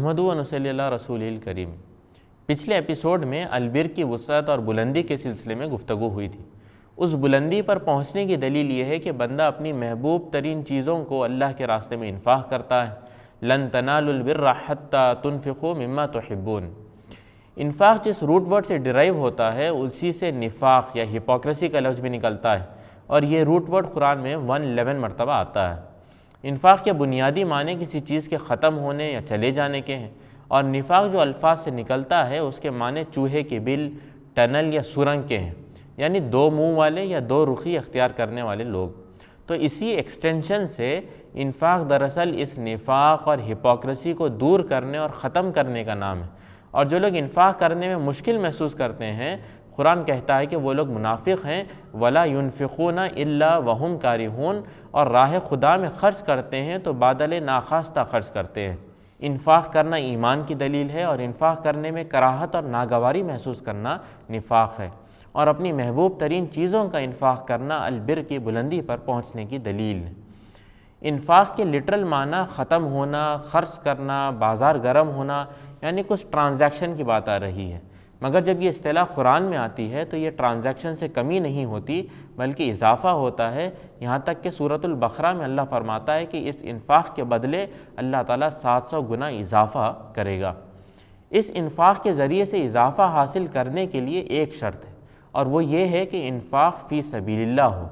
نحمدہ و نصلی علی رسول الکریم۔ پچھلے ایپیسوڈ میں البر کی وسعت اور بلندی کے سلسلے میں گفتگو ہوئی تھی۔ اس بلندی پر پہنچنے کی دلیل یہ ہے کہ بندہ اپنی محبوب ترین چیزوں کو اللہ کے راستے میں انفاق کرتا ہے۔ لن تنالوا البر حتی تنفقوا مما تحبون۔ انفاق جس روٹ ورڈ سے ڈرائیو ہوتا ہے اسی سے نفاق یا ہپوکریسی کا لفظ بھی نکلتا ہے، اور یہ روٹ ورڈ قرآن میں 111 مرتبہ آتا ہے۔ انفاق کے بنیادی معنی کسی چیز کے ختم ہونے یا چلے جانے کے ہیں، اور نفاق جو الفاظ سے نکلتا ہے اس کے معنی چوہے کے بل، ٹنل یا سرنگ کے ہیں، یعنی دو منہ والے یا دو رخی اختیار کرنے والے لوگ۔ تو اسی ایکسٹینشن سے انفاق دراصل اس نفاق اور ہپوکریسی کو دور کرنے اور ختم کرنے کا نام ہے۔ اور جو لوگ انفاق کرنے میں مشکل محسوس کرتے ہیں، قرآن کہتا ہے کہ وہ لوگ منافق ہیں، وَلَا يُنْفِقُونَ إِلَّا وَهُمْ كَارِهُونَ، اور راہ خدا میں خرچ کرتے ہیں تو بادل ناخواستہ خرچ کرتے ہیں۔ انفاق کرنا ایمان کی دلیل ہے، اور انفاق کرنے میں کراہت اور ناگواری محسوس کرنا نفاق ہے، اور اپنی محبوب ترین چیزوں کا انفاق کرنا البر کی بلندی پر پہنچنے کی دلیل ہے۔ انفاق کے لٹرل معنی ختم ہونا، خرچ کرنا، بازار گرم ہونا، یعنی کچھ ٹرانزیکشن کی بات آ رہی ہے، مگر جب یہ اصطلاح قرآن میں آتی ہے تو یہ ٹرانزیکشن سے کمی نہیں ہوتی بلکہ اضافہ ہوتا ہے، یہاں تک کہ سورۃ البقرہ میں اللہ فرماتا ہے کہ اس انفاق کے بدلے اللہ تعالیٰ 700 گنا اضافہ کرے گا۔ اس انفاق کے ذریعے سے اضافہ حاصل کرنے کے لیے ایک شرط ہے، اور وہ یہ ہے کہ انفاق فی سبیل اللہ ہو،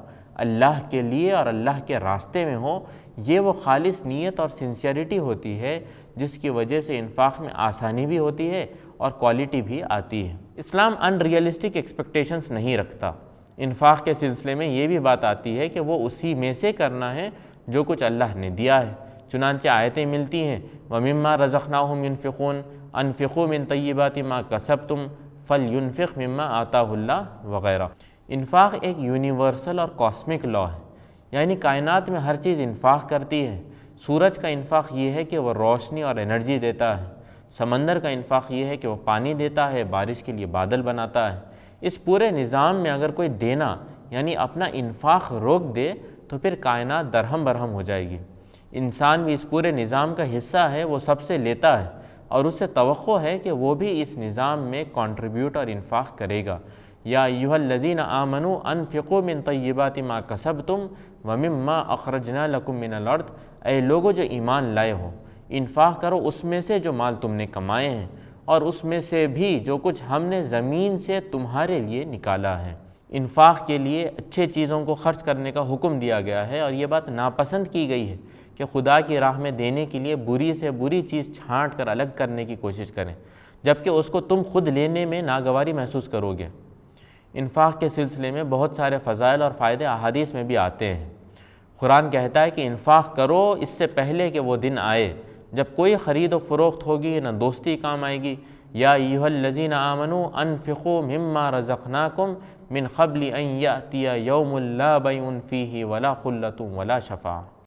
اللہ کے لیے اور اللہ کے راستے میں ہو۔ یہ وہ خالص نیت اور سنسیئرٹی ہوتی ہے جس کی وجہ سے انفاق میں آسانی بھی ہوتی ہے اور کوالٹی بھی آتی ہے۔ اسلام ان ریئلسٹک ایکسپیکٹیشنز نہیں رکھتا۔ انفاق کے سلسلے میں یہ بھی بات آتی ہے کہ وہ اسی میں سے کرنا ہے جو کچھ اللہ نے دیا ہے، چنانچہ آیتیں ملتی ہیں وَمِمَّا رَزَقْنَاهُمْ يُنْفِقُونَ أَنْفِقُوا مِنْ طَيِّبَاتِ مَا كَسَبْتُمْ فَلْيُنْفِقْ مِمَّا آتَاهُ اللَّهُ وغیرہ۔ انفاق ایک یونیورسل اور کاسمک لا ہے، یعنی کائنات میں ہر چیز انفاق کرتی ہے۔ سورج کا انفاق یہ ہے کہ وہ روشنی اور انرجی دیتا ہے، سمندر کا انفاق یہ ہے کہ وہ پانی دیتا ہے، بارش کے لیے بادل بناتا ہے۔ اس پورے نظام میں اگر کوئی دینا یعنی اپنا انفاق روک دے تو پھر کائنات درہم برہم ہو جائے گی۔ انسان بھی اس پورے نظام کا حصہ ہے، وہ سب سے لیتا ہے، اور اس سے توقع ہے کہ وہ بھی اس نظام میں کنٹریبیوٹ اور انفاق کرے گا۔ یا ایھا الذین آمنوا انفقوا من طیبات ما کسبتم ومما اخرجنا لکم من الارض، اے لوگو جو ایمان لائے ہو، انفاق کرو اس میں سے جو مال تم نے کمائے ہیں، اور اس میں سے بھی جو کچھ ہم نے زمین سے تمہارے لیے نکالا ہے۔ انفاق کے لیے اچھے چیزوں کو خرچ کرنے کا حکم دیا گیا ہے، اور یہ بات ناپسند کی گئی ہے کہ خدا کی راہ میں دینے کے لیے بری سے بری چیز چھانٹ کر الگ کرنے کی کوشش کریں، جبکہ اس کو تم خود لینے میں ناگواری محسوس کرو گے۔ انفاق کے سلسلے میں بہت سارے فضائل اور فائدے احادیث میں بھی آتے ہیں۔ قرآن کہتا ہے کہ انفاق کرو اس سے پہلے کہ وہ دن آئے جب کوئی خرید و فروخت ہوگی، نہ دوستی کام آئے گی۔ یا ایھا الذین آمنوا انفقوا مما رزقناکم من قبل ان یأتی یوم لا بیع فیہ ولا خلۃ ولا شفاعۃ۔